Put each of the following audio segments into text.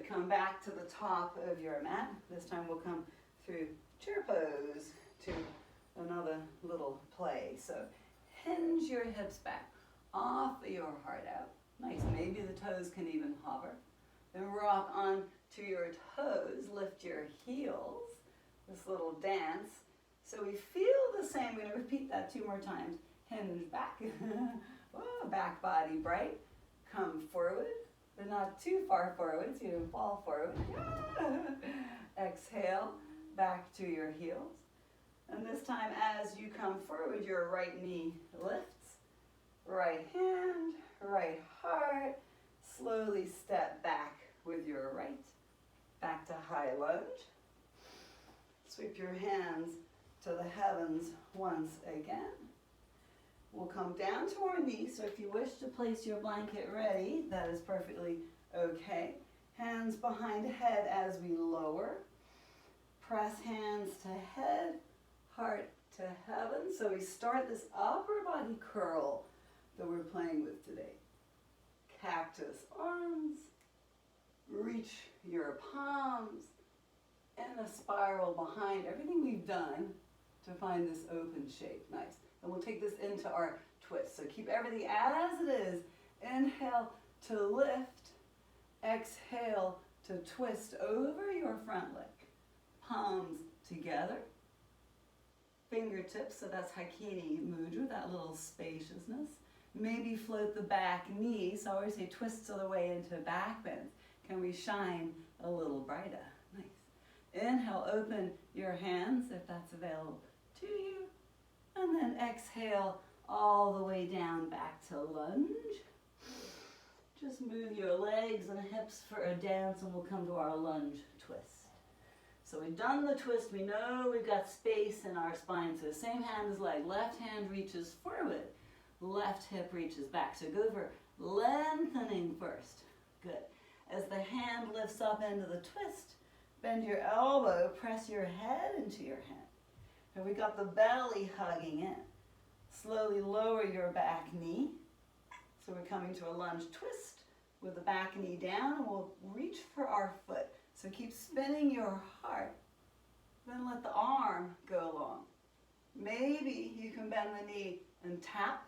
Good. Come back to the top of your mat. This time we'll come through chair pose to another little play. So hinge your hips back, offer your heart out. Nice. Maybe the toes can even hover. Then rock on to your toes. Lift your heels. This little dance. So we feel the same. We're going to repeat that 2 more times. Hinge back. Oh, back body bright. Come forward, but not too far forward so you don't fall forward. Exhale, back to your heels. And this time as you come forward, your right knee lifts. Right hand, right heart. Slowly step back with your right. Back to high lunge. Sweep your hands to the heavens once again. We'll come down to our knees, so if you wish to place your blanket ready, that is perfectly okay. Hands behind head as we lower. Press hands to head, heart to heaven. So we start this upper body curl that we're playing with today. Cactus arms. Reach your palms in a spiral behind everything we've done to find this open shape. Nice. And we'll take this into our twist. So keep everything as it is. Inhale to lift. Exhale to twist over your front leg. Palms together. Fingertips, so that's Hakini Mudra, that little spaciousness. Maybe float the back knee. So I always say twist to the way into back bend. Can we shine a little brighter? Nice. Inhale, open your hands if that's available to you. And then exhale all the way down back to lunge. Just move your legs and hips for a dance and we'll come to our lunge twist. So we've done the twist. We know we've got space in our spine. So the same hand as leg. Left hand reaches forward. Left hip reaches back. So go for lengthening first. Good. As the hand lifts up into the twist, bend your elbow, press your head into your hand. And we got the belly hugging in. Slowly lower your back knee. So we're coming to a lunge twist with the back knee down and we'll reach for our foot. So keep spinning your heart. Then let the arm go along. Maybe you can bend the knee and tap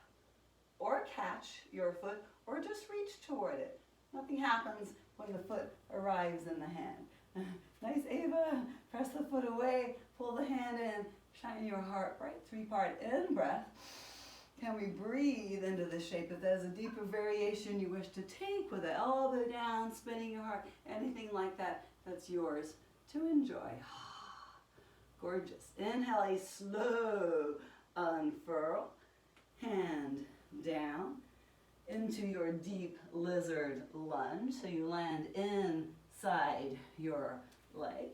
or catch your foot or just reach toward it. Nothing happens when the foot arrives in the hand. Nice, Ava. Press the foot away, pull the hand in. Shine your heart bright. 3-part in-breath. Can we breathe into the shape? If there's a deeper variation you wish to take with the elbow down, spinning your heart, anything like that, that's yours to enjoy. Gorgeous. Inhale, a slow unfurl. Hand down into your deep lizard lunge. So you land inside your leg.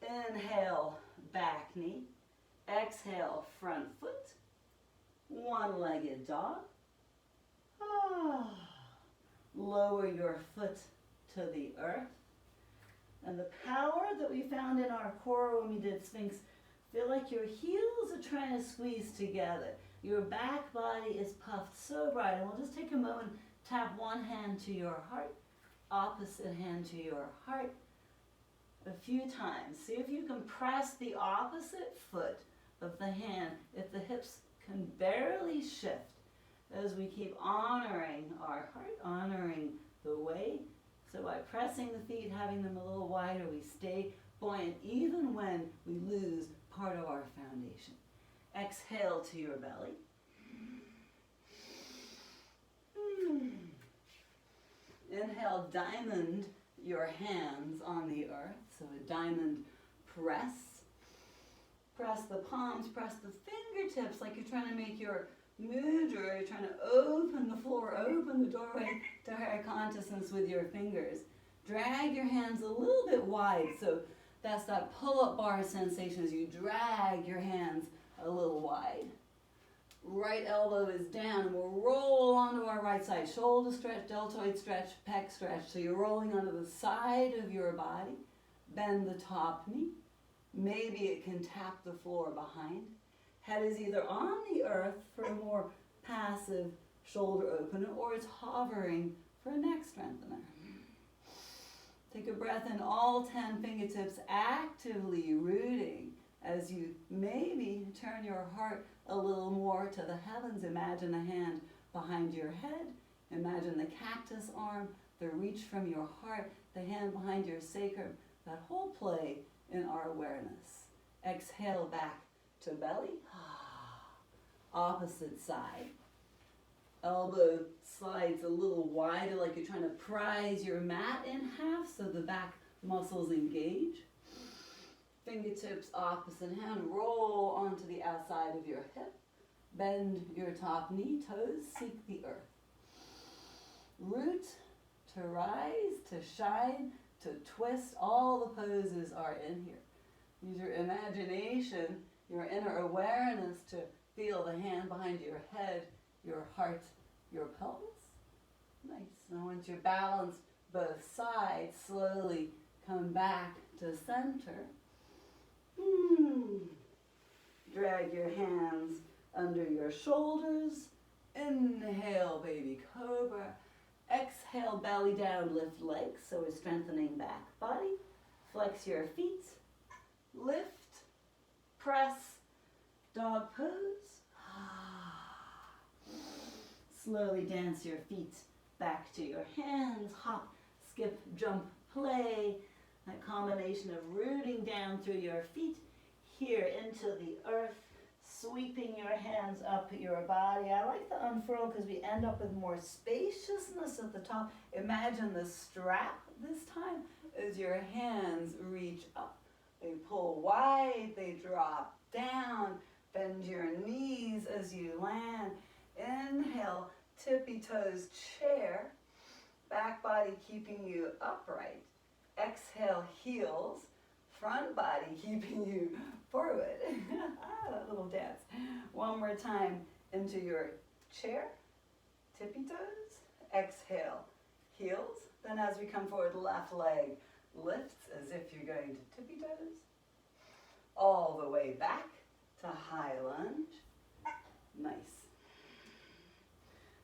Inhale, back knee. Exhale, front foot. One-legged dog. Lower your foot to the earth. And the power that we found in our core when we did Sphinx, feel like your heels are trying to squeeze together. Your back body is puffed so bright. And we'll just take a moment, tap one hand to your heart, opposite hand to your heart. A few times. See if you can press the opposite foot of the hand if the hips can barely shift as we keep honoring our heart, honoring the way. So by pressing the feet, having them a little wider, we stay buoyant even when we lose part of our foundation. Exhale to your belly. Inhale, diamond your hands on the earth. So a diamond press. Press the palms, press the fingertips like you're trying to make your mudra. You're trying to open the floor, open the doorway to higher consciousness with your fingers. Drag your hands a little bit wide. So that's that pull-up bar sensation as you drag your hands a little wide. Right elbow is down and we'll roll onto our right side. Shoulder stretch, deltoid stretch, pec stretch. So you're rolling onto the side of your body. Bend the top knee. Maybe it can tap the floor behind. Head is either on the earth for a more passive shoulder opener or it's hovering for a neck strengthener. Take a breath in, all 10 fingertips actively rooting as you maybe turn your heart a little more to the heavens. Imagine a hand behind your head. Imagine the cactus arm, the reach from your heart, the hand behind your sacrum, that whole play in our awareness. Exhale back to belly. Opposite side. Elbow slides a little wider like you're trying to prise your mat in half so the back muscles engage. Fingertips opposite hand, roll onto the outside of your hip. Bend your top knee, toes seek the earth. Root to rise, to shine, to twist, all the poses are in here. Use your imagination, your inner awareness to feel the hand behind your head, your heart, your pelvis. Nice. Now once you're balanced both sides, slowly come back to center. Drag your hands under your shoulders. Inhale, baby cobra. Exhale, belly down, lift legs. So we're strengthening back body. Flex your feet. Lift, press, dog pose. Slowly dance your feet back to your hands. Hop, skip, jump, play. That combination of rooting down through your feet here into the earth, sweeping your hands up your body. I like the unfurl because we end up with more spaciousness at the top. Imagine the strap this time as your hands reach up. They pull wide, they drop down. Bend your knees as you land. Inhale, tippy toes chair. Back body keeping you upright. Exhale, heels. Front body keeping you forward. That little dance. One more time into your chair. Tippy toes. Exhale, heels. Then as we come forward, left leg lifts as if you're going to tippy toes. All the way back to high lunge. Nice.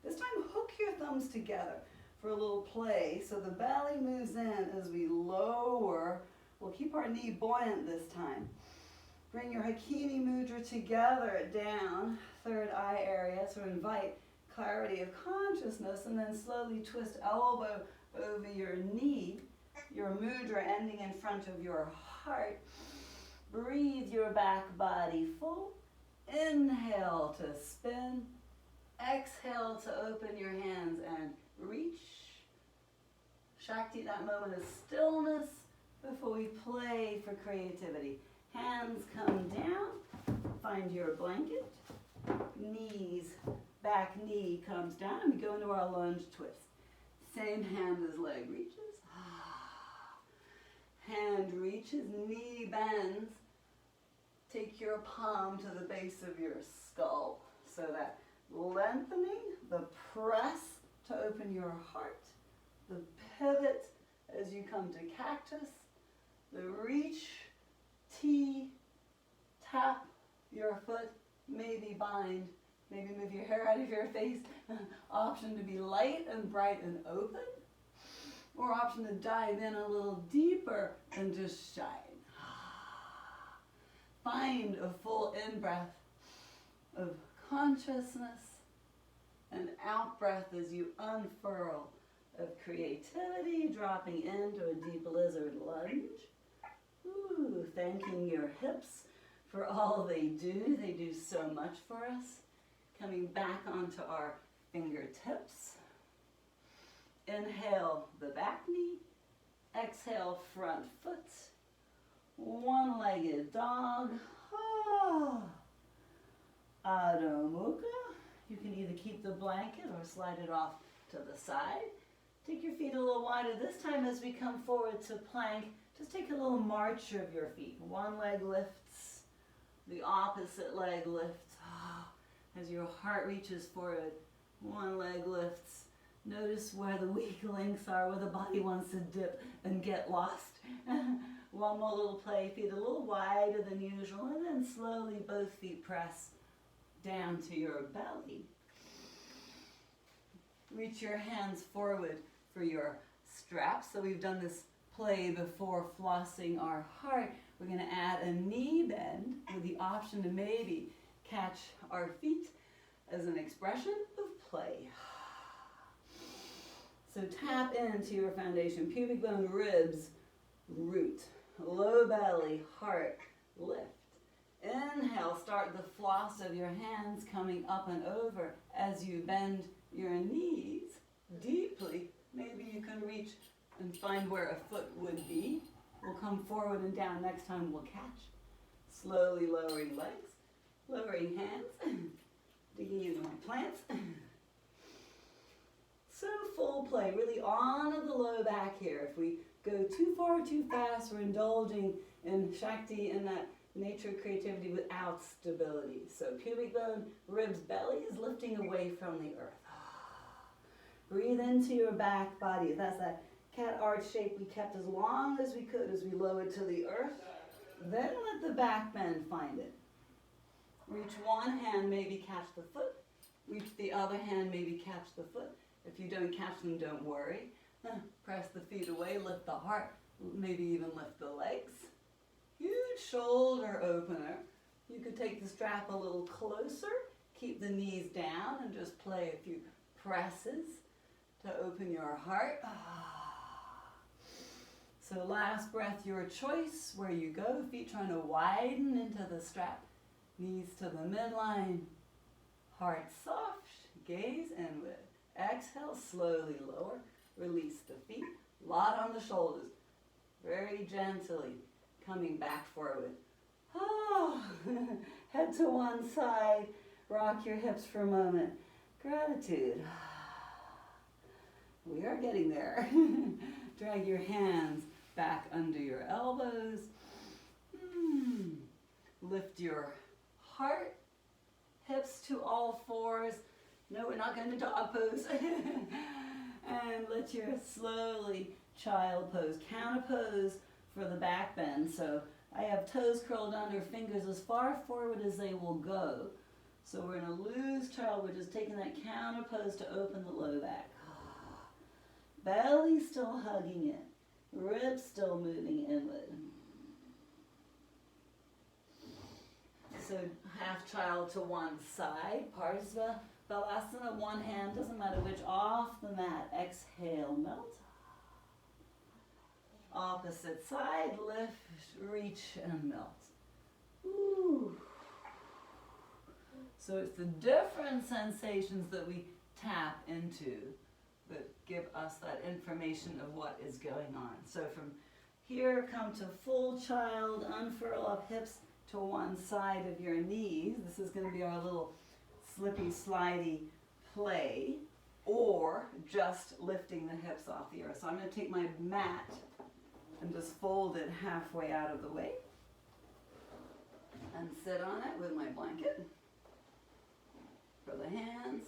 This time, hook your thumbs together for a little play so the belly moves in as we lower. We'll keep our knee buoyant this time. Bring your Hakini Mudra together down, third eye area. So invite clarity of consciousness and then slowly twist elbow over your knee. Your mudra ending in front of your heart. Breathe your back body full. Inhale to spin. Exhale to open your hands and reach. Shakti, that moment of stillness before we play for creativity. Hands come down. Find your blanket. Knees, back knee comes down. And we go into our lunge twist. Same hand as leg reaches. Hand reaches, knee bends. Take your palm to the base of your skull. So that lengthening, the press to open your heart, the pivot as you come to cactus, the reach, T, tap your foot, maybe bind, maybe move your hair out of your face. Option to be light and bright and open, or option to dive in a little deeper and just shine. Find a full in-breath of consciousness and out-breath as you unfurl of creativity, dropping into a deep lizard lunge. Ooh, thanking your hips for all they do. They do so much for us. Coming back onto our fingertips. Inhale the back knee. Exhale front foot. One-legged dog. Adho Mukha. You can either keep the blanket or slide it off to the side. Take your feet a little wider. This time as we come forward to plank, just take a little march of your feet. One leg lifts, the opposite leg lifts. As your heart reaches forward, one leg lifts. Notice where the weak links are, where the body wants to dip and get lost. One more little play, feet a little wider than usual, and then slowly both feet press down to your belly. Reach your hands forward for your straps. So we've done this play before flossing our heart. We're going to add a knee bend with the option to maybe catch our feet as an expression of play. So tap into your foundation, pubic bone, ribs, root, low belly, heart, lift. Inhale, start the floss of your hands coming up and over as you bend your knees deeply. Maybe you can reach and find where a foot would be. We'll come forward and down. Next time we'll catch. Slowly lowering legs, lowering hands, digging into my plants. So full play, really honor the low back here. If we go too far, too fast, we're indulging in Shakti and that nature creativity without stability. So pubic bone, ribs, belly is lifting away from the earth. Breathe into your back body. That's that cat arch shape we kept as long as we could as we lowered to the earth. Then let the back bend find it. Reach one hand, maybe catch the foot. Reach the other hand, maybe catch the foot. If you don't catch them, don't worry. Press the feet away, lift the heart, maybe even lift the legs. Huge shoulder opener. You could take the strap a little closer, keep the knees down, and just play a few presses to open your heart. So last breath, your choice, where you go, feet trying to widen into the strap, knees to the midline, heart soft, gaze inward. Exhale, slowly lower, release the feet, lot on the shoulders, very gently coming back forward. Head to one side, rock your hips for a moment. Gratitude. We are getting there. Drag your hands back under your elbows. Lift your heart, hips to all fours. No, we're not going to dog pose. And let your slowly child pose. Counter pose for the back bend. So I have toes curled under, fingers as far forward as they will go. So we're in a loose child. We're just taking that counter pose to open the low back. Belly still hugging it. Ribs still moving inward. So half child to one side. Parsva Balasana, one hand, doesn't matter which, off the mat. Exhale, melt. Opposite side, lift, reach, and melt. Ooh. So it's the different sensations that we tap into that give us that information of what is going on. So from here, come to full child, unfurl up hips to one side of your knees. This is going to be our little slippy, slidey play, or just lifting the hips off the earth. So I'm going to take my mat and just fold it halfway out of the way and sit on it with my blanket for the hands.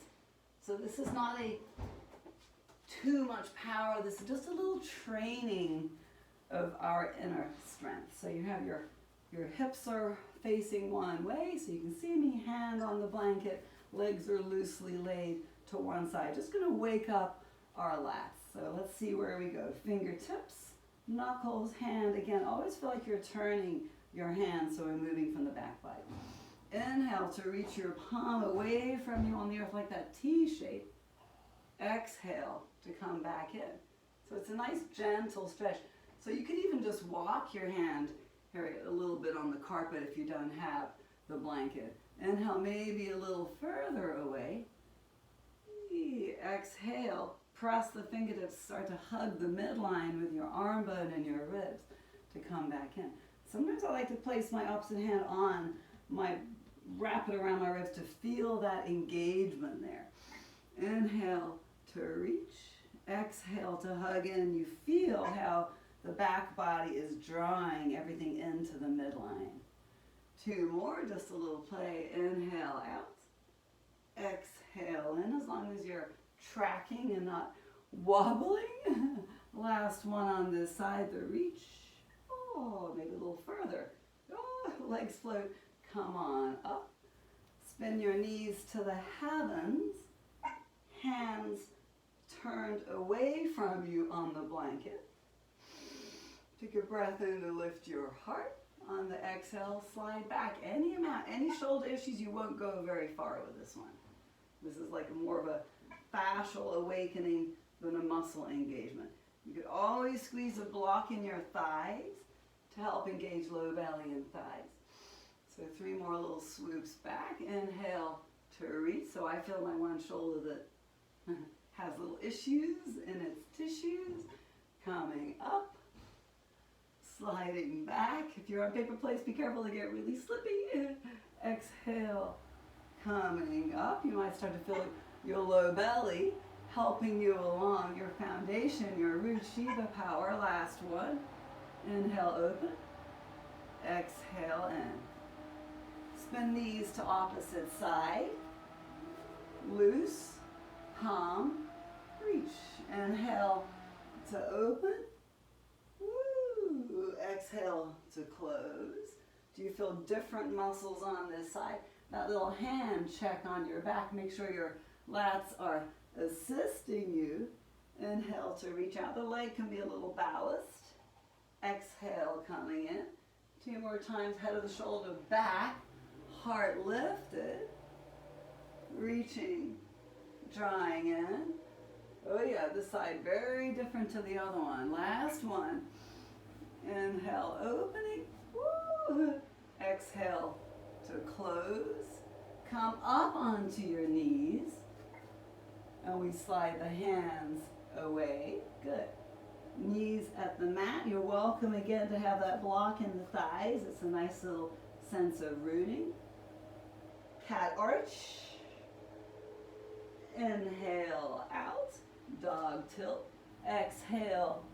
So this is not a too much power. This is just a little training of our inner strength. So you have your hips are facing one way, so you can see me, hand on the blanket, legs are loosely laid to one side. Just going to wake up our lats. So let's see where we go. Fingertips, knuckles, hand. Again, always feel like you're turning your hand, so we're moving from the back body. Inhale to reach your palm away from you on the earth like that T shape. Exhale to come back in. So it's a nice gentle stretch. So you could even just walk your hand here a little bit on the carpet if you don't have the blanket. Inhale maybe a little further away. Exhale, press the fingertips, start to hug the midline with your arm bone and your ribs to come back in. Sometimes I like to place my opposite hand on wrap it around my ribs to feel that engagement there. Inhale to reach, exhale to hug in. You feel how the back body is drawing everything into the midline. Two more, just a little play. Inhale out, exhale in, as long as you're tracking and not wobbling. Last one on this side, the reach. Oh, maybe a little further. Oh, legs float. Come on up. Spin your knees to the heavens. Hands turned away from you on the blanket. Take a breath in to lift your heart. On the exhale, slide back any amount. Any shoulder issues, you won't go very far with this one. This is like more of a fascial awakening than a muscle engagement. You could always squeeze a block in your thighs to help engage low belly and thighs. So 3 more little swoops back. Inhale to reach. So I feel my one shoulder that has little issues in its tissues. Coming up. Sliding back. If you're on paper plates, be careful to get really slippy. Exhale. Coming up. You might start to feel your low belly helping you along your foundation, your root Shiva power. Last one. Inhale, open. Exhale, in. Spin knees to opposite side. Loose. Palm. Reach. Inhale to open. Woo. Exhale to close. Do you feel different muscles on this side? That little hand check on your back. Make sure your lats are assisting you. Inhale to reach out. The leg can be a little ballast. Exhale, coming in. 2 more times, head of the shoulder back. Heart lifted. Reaching. Drawing in. Oh yeah, this side very different to the other one. Last one. Inhale, opening. Woo. Exhale to close. Come up onto your knees. And we slide the hands away. Good. Knees at the mat. You're welcome again to have that block in the thighs. It's a nice little sense of rooting. Cat arch. Inhale out. Dog tilt. Exhale.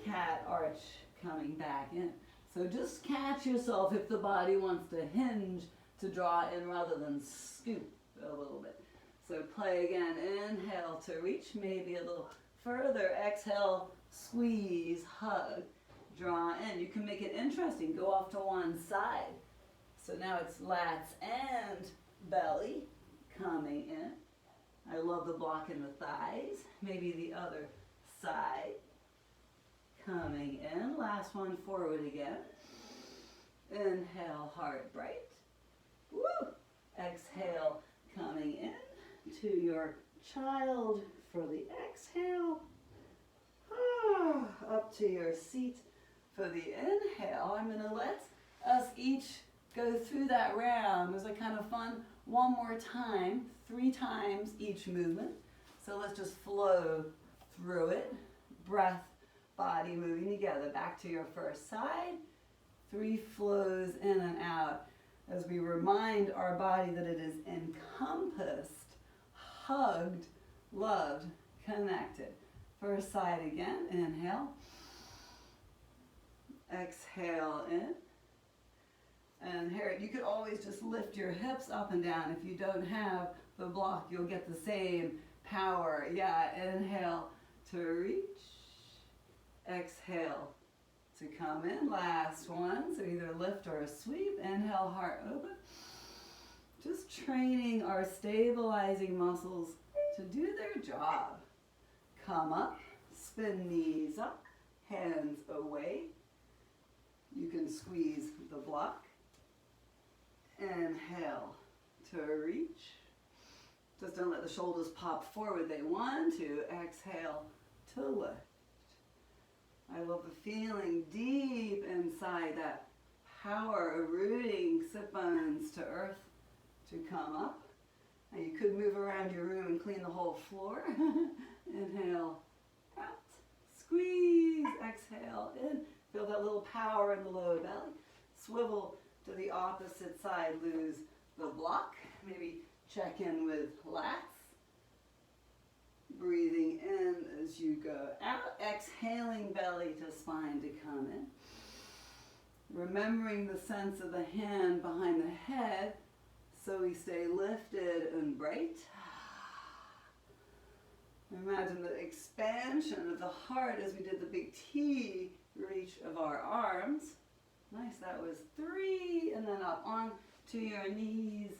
Cat arch coming back in. So just catch yourself if the body wants to hinge to draw in rather than scoop a little bit. So play again. Inhale to reach, maybe a little further. Exhale, squeeze, hug, draw in. You can make it interesting. Go off to one side. So now it's lats and belly coming in. I love the block in the thighs. Maybe the other side. Coming in. Last one, forward again. Inhale, heart bright. Woo! Exhale, coming in to your child for the exhale. Up to your seat for the inhale. I'm going to let us each go through that round. Was it kind of fun? One more time, 3 times each movement. So let's just flow through it. Breath, body moving together. Back to your first side. 3 flows in and out as we remind our body that it is encompassed, hugged, loved, connected. First side again. Inhale. Exhale in. And here, you could always just lift your hips up and down. If you don't have the block, you'll get the same power. Yeah, inhale to reach. Exhale to come in. Last one. So either lift or a sweep. Inhale, heart open. Just training our stabilizing muscles to do their job. Come up. Spin knees up. Hands away. You can squeeze the block. Inhale to reach. Just don't let the shoulders pop forward. They want to. Exhale to lift. I love the feeling deep inside that power of rooting sit bones to earth to come up. And you could move around your room and clean the whole floor. Inhale out. Squeeze. Exhale in. Feel that little power in the lower belly. Swivel to the opposite side, lose the block. Maybe check in with lats. Breathing in as you go out. Exhaling belly to spine to come in. Remembering the sense of the hand behind the head so we stay lifted and bright. Imagine the expansion of the heart as we did the big T reach of our arms. Nice, that was 3, and then up on to your knees.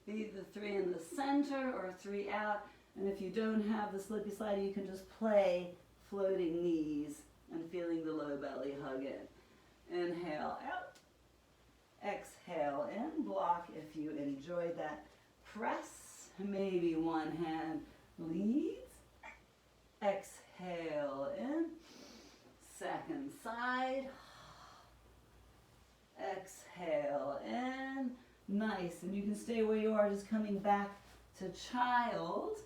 Be the 3 in the center or 3 out. And if you don't have the slippy slidey, you can just play floating knees and feeling the low belly hug in. press. Maybe one hand leads. Exhale in. Second side. Exhale in. Nice. And you can stay where you are, just coming back to child.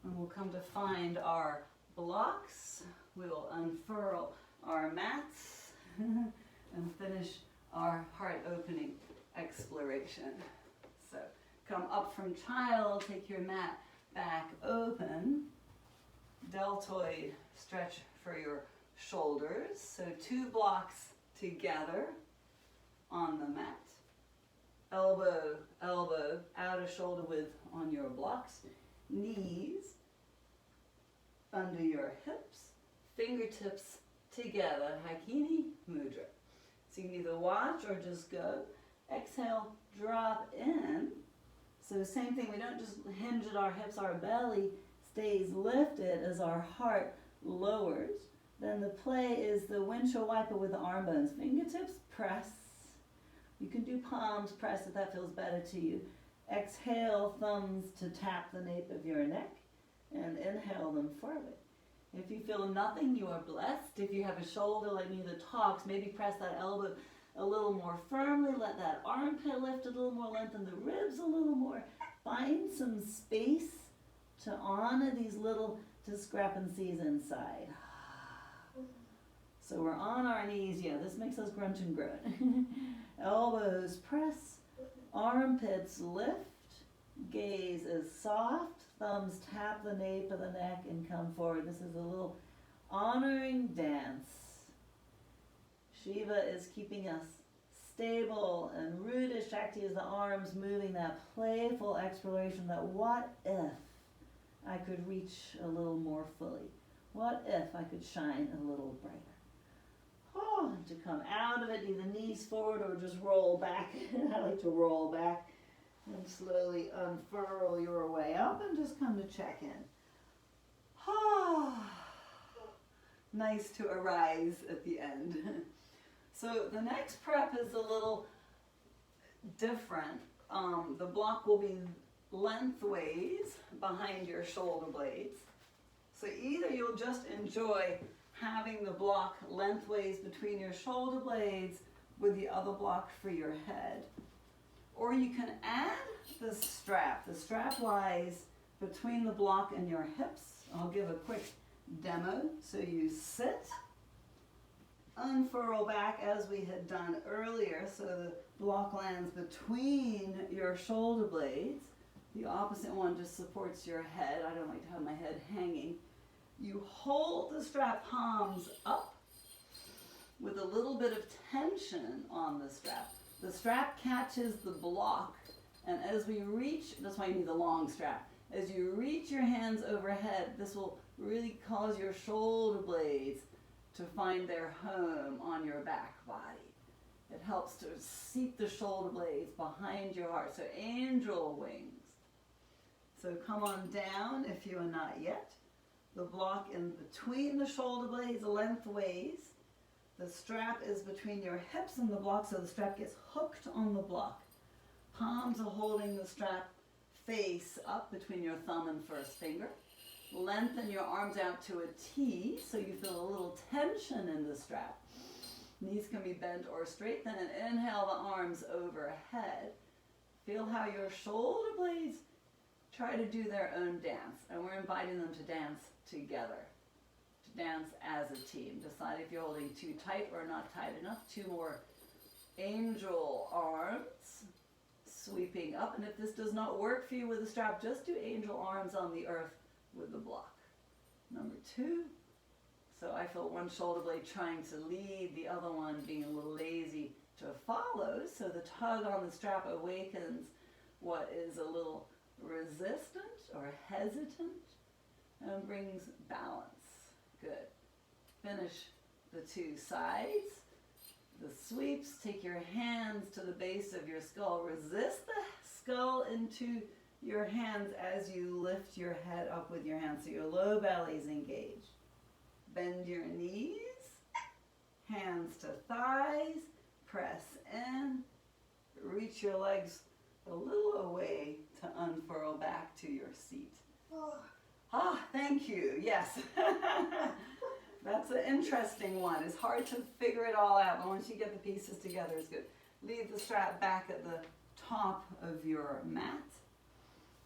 And we'll come to find our blocks. We'll unfurl our mats and finish our heart opening exploration. So come up from child, take your mat back open. Deltoid stretch for your shoulders. So 2 blocks together on the mat. Elbow, elbow, out of shoulder width on your blocks. Knees under your hips. Fingertips together. Hakini Mudra. So you can either watch or just go. Exhale, drop in. So same thing, we don't just hinge at our hips, our belly stays lifted as our heart lowers. Then the play is the windshield wiper with the arm bones. Fingertips press. You can do palms press if that feels better to you. Exhale, thumbs to tap the nape of your neck, and inhale them forward. If you feel nothing, you are blessed. If you have a shoulder like me that talks, maybe press that elbow a little more firmly. Let that armpit lift a little more, lengthen the ribs a little more. Find some space to honor these little discrepancies inside. So we're on our knees. Yeah, this makes us grunt and groan. Elbows press, armpits lift, gaze is soft. Thumbs tap the nape of the neck and come forward. This is a little honoring dance. Shiva is keeping us stable and rooted. Shakti is the arms moving, that playful exploration, that what if I could reach a little more fully? What if I could shine a little brighter? Oh, to come out of it, either knees forward or just roll back. I like to roll back. And slowly unfurl your way up and just come to check in. Nice to arise at the end. So the next prep is a little different. The block will be lengthways behind your shoulder blades. So either you'll just enjoy having the block lengthways between your shoulder blades with the other block for your head. Or you can add the strap. The strap lies between the block and your hips. I'll give a quick demo. So you sit, unfurl back as we had done earlier, so the block lands between your shoulder blades. The opposite one just supports your head. I don't like to have my head hanging. You hold the strap palms up with a little bit of tension on the strap. The strap catches the block, and as we reach, that's why you need the long strap. As you reach your hands overhead, this will really cause your shoulder blades to find their home on your back body. It helps to seat the shoulder blades behind your heart, so angel wings. So come on down if you are not yet. The block in between the shoulder blades lengthways. The strap is between your hips and the block, so the strap gets hooked on the block. Palms are holding the strap face up between your thumb and first finger. Lengthen your arms out to a T so you feel a little tension in the strap. Knees can be bent or straight. Then inhale the arms overhead. Feel how your shoulder blades try to do their own dance, and we're inviting them to dance together. Dance as a team. Decide if you're holding too tight or not tight enough. 2 more angel arms sweeping up. And if this does not work for you with the strap, just do angel arms on the earth with the block. Number 2. So I feel one shoulder blade trying to lead, the other one being a little lazy to follow. So the tug on the strap awakens what is a little resistant or hesitant and brings balance. Good. Finish the 2 sides. The sweeps, take your hands to the base of your skull. Resist the skull into your hands as you lift your head up with your hands so your low belly is engaged. Bend your knees, hands to thighs, press in, reach your legs a little away to unfurl back to your seat. Ah, thank you. Yes. That's an interesting one. It's hard to figure it all out, but once you get the pieces together, it's good. Leave the strap back at the top of your mat.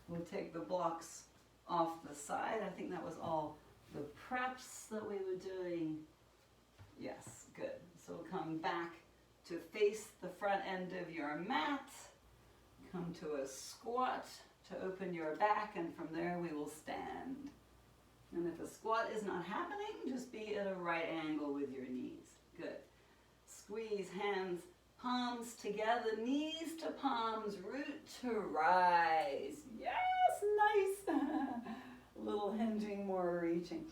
We'll take the blocks off the side. I think that was all the preps that we were doing. Yes, good. So we'll come back to face the front end of your mat. Come to a squat to open your back, and from there we will stand. And if a squat is not happening, just be at a right angle with your knees. Good. Squeeze hands, palms together, knees to palms, root to rise. Yes, nice. A little hinging, more reaching.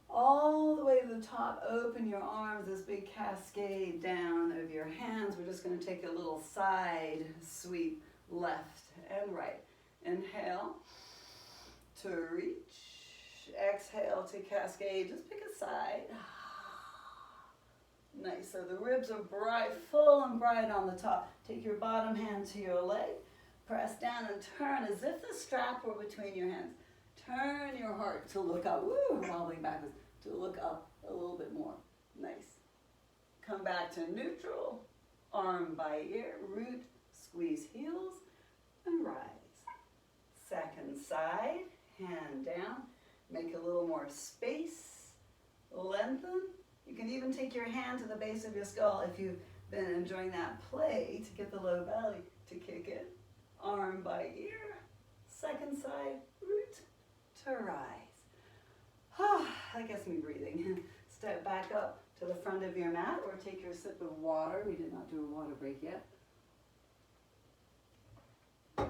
All the way to the top, open your arms, this big cascade down of your hands. We're just going to take a little side sweep, left and right. Inhale to reach. Exhale to cascade. Just pick a side. Nice. So the ribs are bright, full and bright on the top. Take your bottom hand to your leg. Press down and turn as if the strap were between your hands. Turn your heart to look up. Woo, wobbling backwards. To look up a little bit more. Nice. Come back to neutral. Arm by ear. Root. Squeeze heels. And rise. Second side. Hand down. Make a little more space. Lengthen. You can even take your hand to the base of your skull if you've been enjoying that play to get the low belly to kick in. Arm by ear. Second side. Root to rise. That gets me breathing. Step back up to the front of your mat or take your sip of water. We did not do a water break yet. And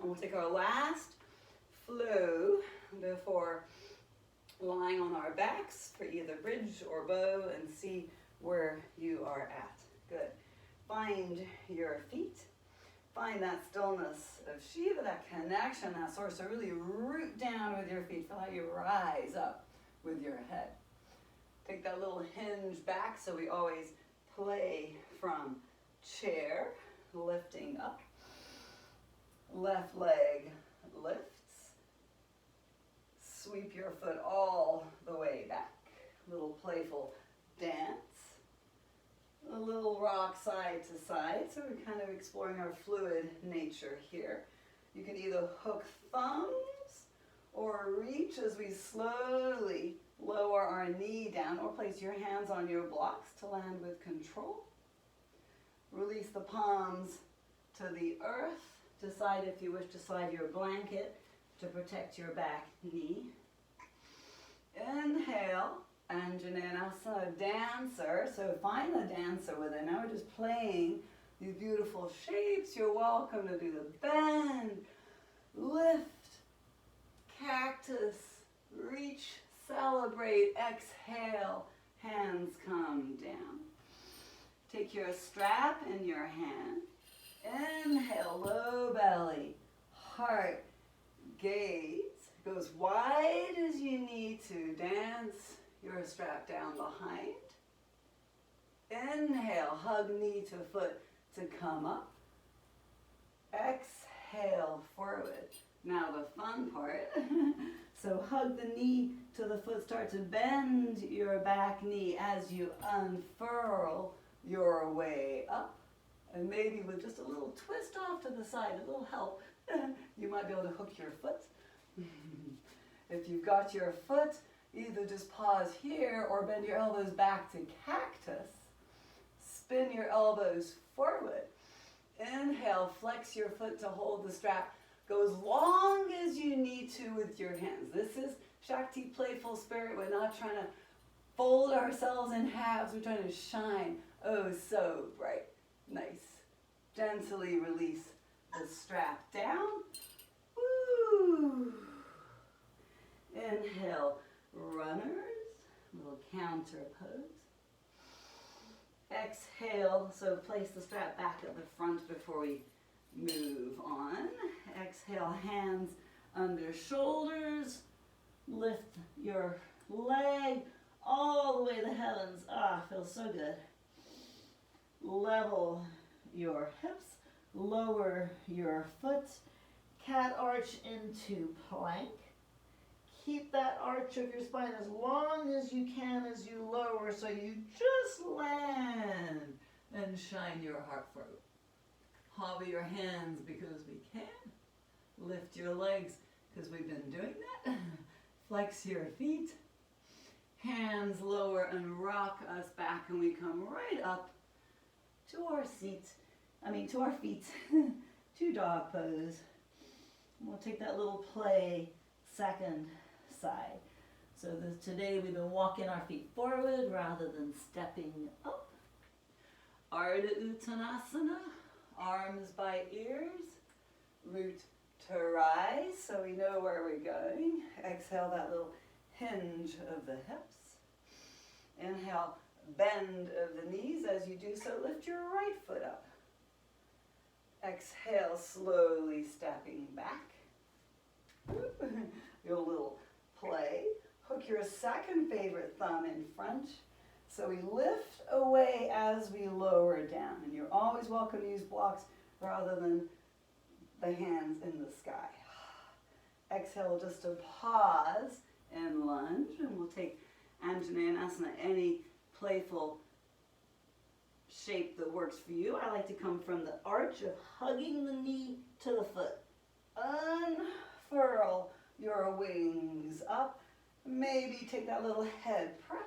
we'll take our last flow before lying on our backs for either bridge or bow and see where you are at. Good. Find your feet. Find that stillness of Shiva, that connection, that source. So really root down with your feet. Feel how you rise up with your head. Take that little hinge back so we always play from chair, lifting up. Left leg lifts. Sweep your foot all the way back. Little playful dance. A little rock side to side. So we're kind of exploring our fluid nature here. You can either hook thumbs or reach as we slowly lower our knee down, or place your hands on your blocks to land with control. Release the palms to the earth. Decide if you wish to slide your blanket to protect your back knee. Inhale, Anjaneyasana, dancer. So find the dancer within. Now we're just playing these beautiful shapes. You're welcome to do the bend, lift, cactus, reach, celebrate, exhale, hands come down. Take your strap in your hand. Inhale, low belly, heart, gaze. Go as wide as you need to. Dance your strap down behind. Inhale, hug knee to foot to come up. Exhale, forward. Now the fun part. So hug the knee to the foot. Start to bend your back knee as you unfurl your way up. And maybe with just a little twist off to the side, a little help, you might be able to hook your foot. If you've got your foot, either just pause here or bend your elbows back to cactus. Spin your elbows forward. Inhale, flex your foot to hold the strap. Go as long as you need to with your hands. This is Shakti, playful spirit. We're not trying to fold ourselves in halves. We're trying to shine, oh so bright. Nice. Gently release the strap down. Woo. Inhale, runners, little counter pose. Exhale, so place the strap back at the front before we move on. Exhale, hands under shoulders. Lift your leg all the way to the heavens. Ah, feels so good. Level your hips, lower your foot, cat arch into plank. Keep that arch of your spine as long as you can as you lower, so you just land and shine your heart forward. Hobble your hands because we can. Lift your legs because we've been doing that. Flex your feet. Hands lower and rock us back, and we come right up to our to our feet, to dog pose. We'll take that little play second side. So today we've been walking our feet forward rather than stepping up. Ardha Uttanasana, arms by ears, root to rise, so we know where we're going. Exhale that little hinge of the hips. Inhale, bend of the knees. As you do so, lift your right foot up. Exhale, slowly stepping back. Your little play. Hook your second favorite thumb in front. So we lift away as we lower down. And you're always welcome to use blocks rather than the hands in the sky. Exhale just to pause and lunge. And we'll take Anjaneyasana, any playful shape that works for you. I like to come from the arch of hugging the knee to the foot. Unfurl your wings up. Maybe take that little head press.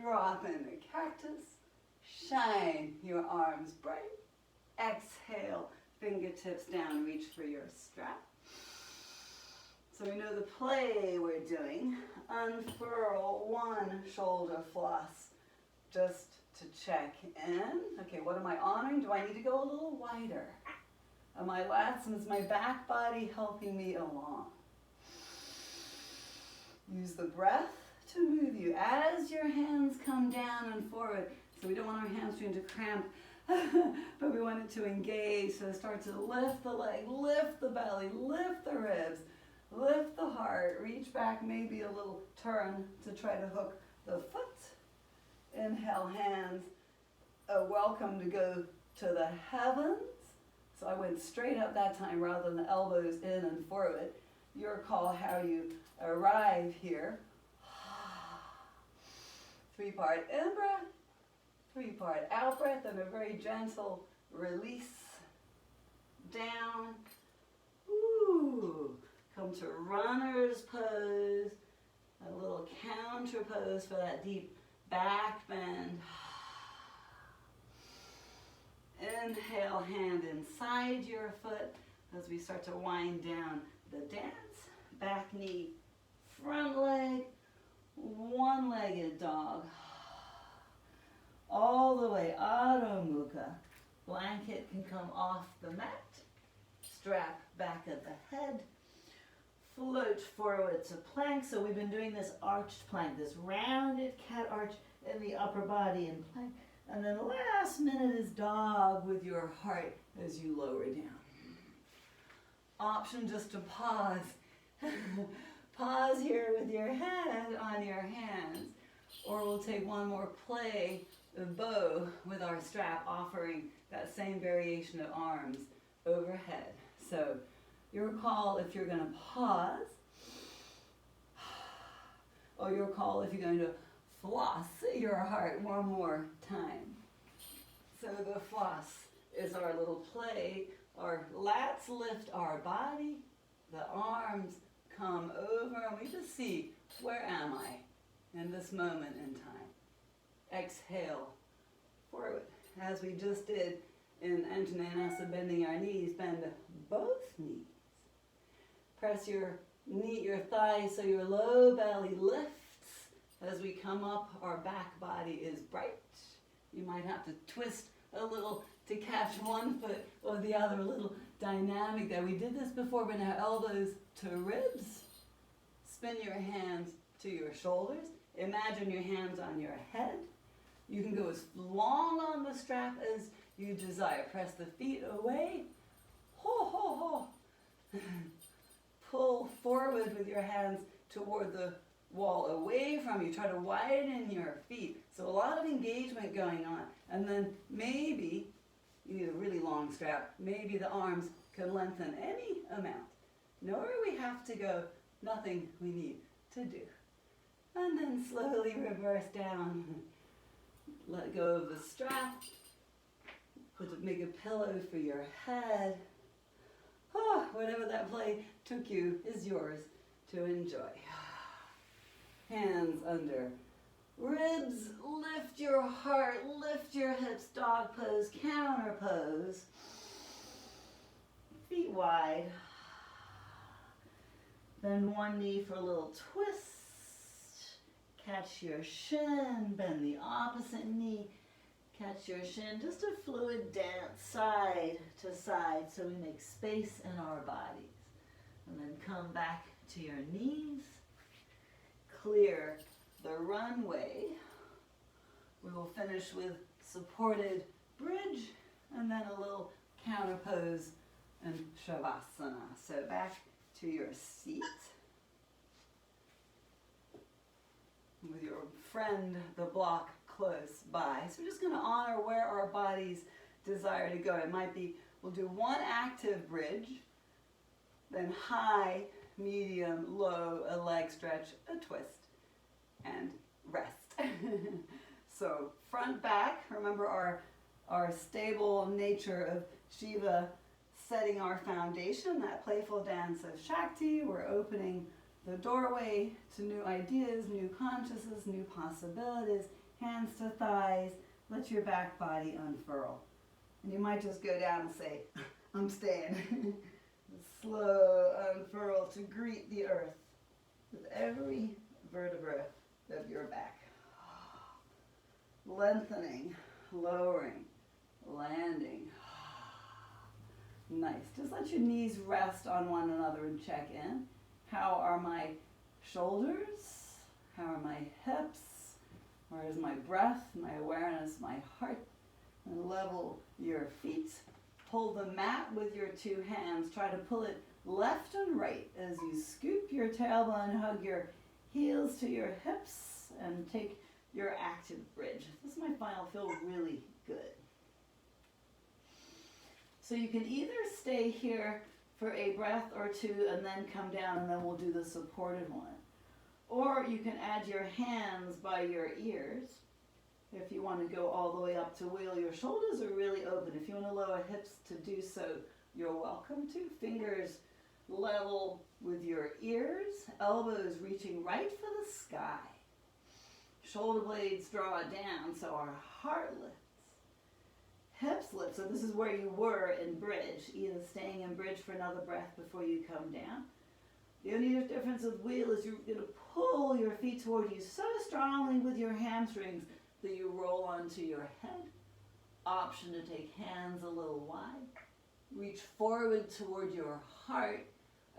Drop in the cactus. Shine your arms bright. Exhale, fingertips down, reach for your strap. So we know the play we're doing. Unfurl one shoulder floss just to check in. Okay, what am I honoring? Do I need to go a little wider? Are my lats and is my back body helping me along? Use the breath to move you as your hands come down and forward. So we don't want our hamstring to cramp, but we want it to engage. So start to lift the leg, lift the belly, lift the ribs, lift the heart. Reach back, maybe a little turn to try to hook the foot. Inhale, hands. Welcome to go to the heavens. So I went straight up that time rather than the elbows in and forward. Your call how you arrive here. 3-part in-breath, 3-part out-breath, and a very gentle release down. Ooh. Come to runner's pose, a little counter pose for that deep back bend. Inhale, hand inside your foot as we start to wind down the dance. Back knee, front leg, one-legged dog. All the way, Adho Mukha. Blanket can come off the mat. Strap back of the head. Float forward to plank. So we've been doing this arched plank, this rounded cat arch in the upper body in plank. And then last minute is dog with your heart as you lower down. Option just to pause. Pause here with your head on your hands. Or we'll take one more play of bow with our strap, offering that same variation of arms overhead. So your call if you're going to pause, or your call if you're going to floss your heart one more time. So the floss is our little play. Our lats lift our body, the arms come over, and we just see, where am I in this moment in time? Exhale, forward. As we just did in Anjaneyasana, bending our knees, bend both knees. Press your knee, your thighs, so your low belly lifts. As we come up, our back body is bright. You might have to twist a little to catch one foot or the other, a little dynamic there. We did this before, but now elbows to ribs. Spin your hands to your shoulders. Imagine your hands on your head. You can go as long on the strap as you desire. Press the feet away. Ho, ho, ho. Pull forward with your hands toward the wall away from you. Try to widen your feet. So a lot of engagement going on. And then maybe You need a really long strap. Maybe the arms can lengthen any amount. Nowhere we have to go, nothing we need to do. And then slowly reverse down. Let go of the strap. Make a pillow for your head. Oh, whatever that play took you is yours to enjoy. Hands under ribs, lift your heart, lift your hips, dog pose, counter pose. Feet wide. Bend one knee for a little twist. Catch your shin, bend the opposite knee. Catch your shin, just a fluid dance side to side so we make space in our bodies. And then come back to your knees. Clear the runway. We will finish with supported bridge and then a little counter pose and shavasana. So back to your seat. With your friend, the block, close by. So we're just going to honor where our bodies desire to go. It might be, we'll do one active bridge, then high, medium, low, a leg stretch, a twist, and rest. So front, back, remember our stable nature of Shiva setting our foundation, that playful dance of Shakti. We're opening the doorway to new ideas, new consciousness, new possibilities. Hands to thighs, let your back body unfurl. And you might just go down and say, I'm staying. Slow unfurl to greet the earth with every vertebra of your back. Lengthening, lowering, landing. Nice. Just let your knees rest on one another and check in. How are my shoulders? How are my hips? Where is my breath, my awareness, my heart? And level your feet. Hold the mat with your two hands. Try to pull it left and right as you scoop your tailbone, hug your heels to your hips, and take your active bridge. This might feel really good. So you can either stay here for a breath or two and then come down, and then we'll do the supported one. Or you can add your hands by your ears. If you want to go all the way up to wheel, your shoulders are really open. If you want to lower hips to do so, you're welcome to. Fingers level with your ears, elbows reaching right for the sky. Shoulder blades draw down so our heart lifts. Hips lift, so this is where you were in bridge, either staying in bridge for another breath before you come down. The only difference with wheel is you're going to pull your feet toward you so strongly with your hamstrings that you roll onto your head. Option to take hands a little wide. Reach forward toward your heart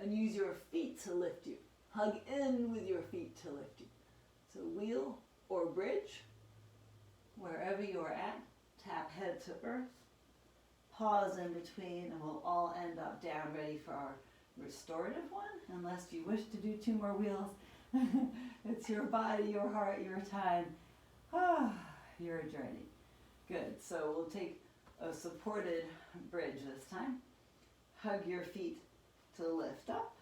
and use your feet to lift you. Hug in with your feet to lift you. So wheel or bridge, wherever you're at, tap head to earth. Pause in between and we'll all end up down ready for our restorative one, unless you wish to do two more wheels. It's your body, your heart, your time, your journey. Good, so we'll take a supported bridge this time. Hug your feet to lift up.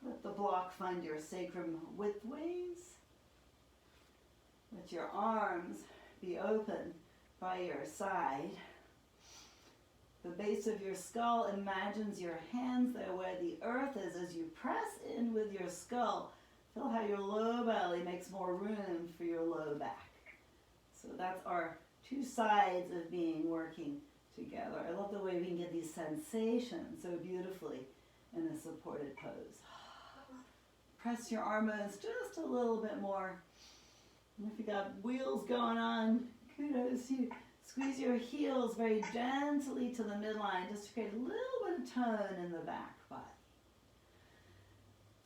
Let the block find your sacrum widthways. Let your arms be open by your side. The base of your skull imagines your hands there where the earth is. As you press in with your skull, feel how your low belly makes more room for your low back. So that's our two sides of being working together. I love the way we can get these sensations so beautifully in a supported pose. Press your arm bones just a little bit more. And if you got wheels going on, kudos to you. Squeeze your heels very gently to the midline just to create a little bit of tone in the back body.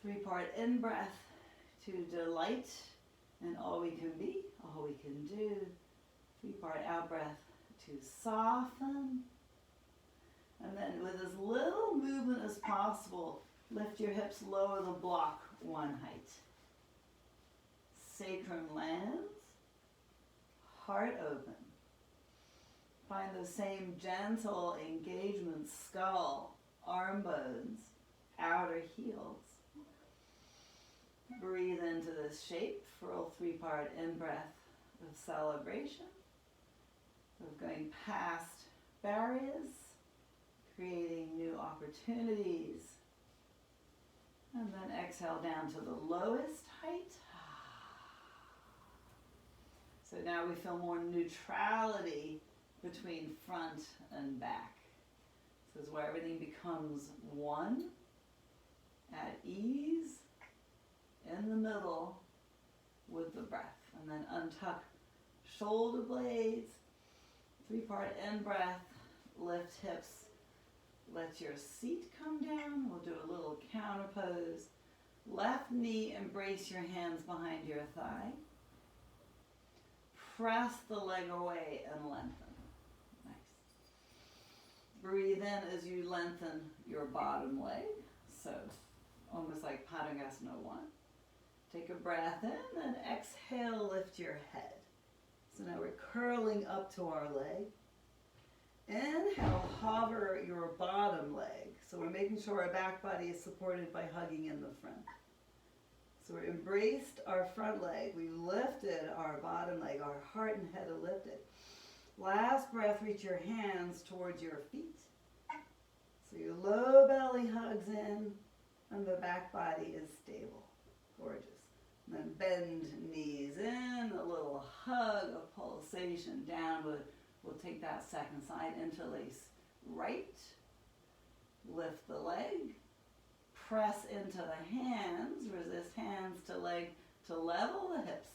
3-part in-breath to delight in all we can be, all we can do. 3-part out-breath to soften. And then with as little movement as possible, lift your hips, lower the block 1 height. Sacrum lands, heart open. Find those same gentle engagements, skull, arm bones, outer heels. Breathe into this shape, full 3-part in-breath of celebration, of going past barriers, creating new opportunities. And then exhale down to the lowest height. So now we feel more neutrality between front and back. This is where everything becomes one, at ease, in the middle with the breath. And then untuck shoulder blades, 3-part in-breath, lift hips. Let your seat come down. We'll do a little counter pose. Left knee, embrace your hands behind your thigh. Press the leg away and lengthen. Nice. Breathe in as you lengthen your bottom leg. So almost like Padangusana 1. Take a breath in and exhale, lift your head. So now we're curling up to our leg. Inhale, hover your bottom leg. So we're making sure our back body is supported by hugging in the front. So we embraced our front leg. We lifted our bottom leg. Our heart and head are lifted. Last breath, reach your hands towards your feet. So your low belly hugs in and the back body is stable. Gorgeous. And then bend knees in, a little hug, a pulsation downward. We'll take that second side, interlace right, lift the leg, press into the hands, resist hands to leg to level the hips,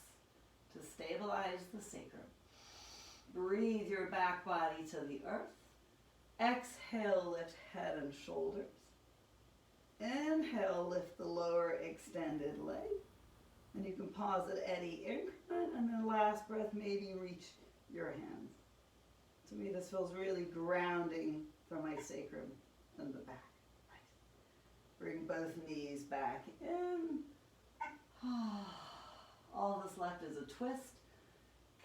to stabilize the sacrum. Breathe your back body to the earth. Exhale, lift head and shoulders. Inhale, lift the lower extended leg. And you can pause at any increment, and then last breath, maybe reach your hands. To me, this feels really grounding for my sacrum and the back. Nice. Bring both knees back in. All that's left is a twist.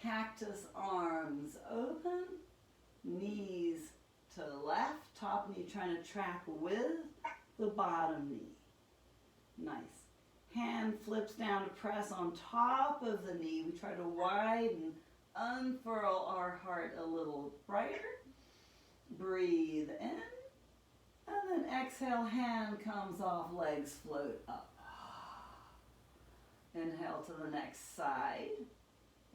Cactus arms open. Knees to the left. Top knee trying to track with the bottom knee. Nice. Hand flips down to press on top of the knee. We try to widen, unfurl our heart a little brighter. Breathe in. And then exhale, hand comes off, legs float up. Inhale to the next side.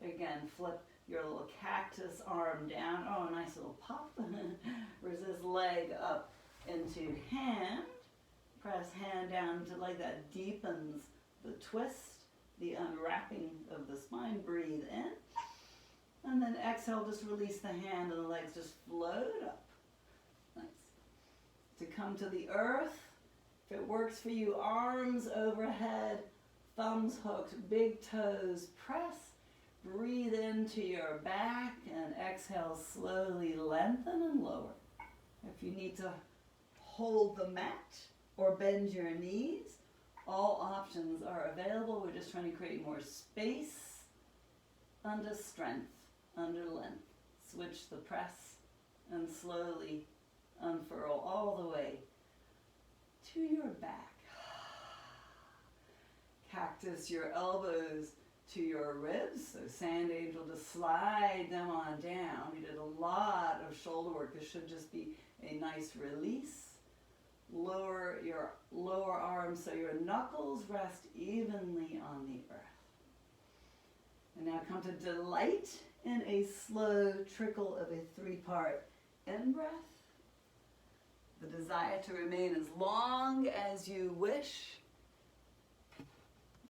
Again, flip your little cactus arm down. Oh, a nice little pop. Resist leg up into hand. Press hand down to leg. That deepens the twist, the unwrapping of the spine. Breathe in. And then exhale, just release the hand and the legs just float up. Nice. To come to the earth. If it works for you, arms overhead, thumbs hooked, big toes press. Breathe into your back and exhale, slowly lengthen and lower. If you need to hold the mat or bend your knees, all options are available. We're just trying to create more space under strength, under length. Switch the press and slowly unfurl all the way to your back. Cactus your elbows to your ribs, so sand angel, just slide them on down. We did a lot of shoulder work. This should just be a nice release. Lower your lower arms so your knuckles rest evenly on the earth. And now come to delight in a slow trickle of a 3-part in-breath. The desire to remain as long as you wish.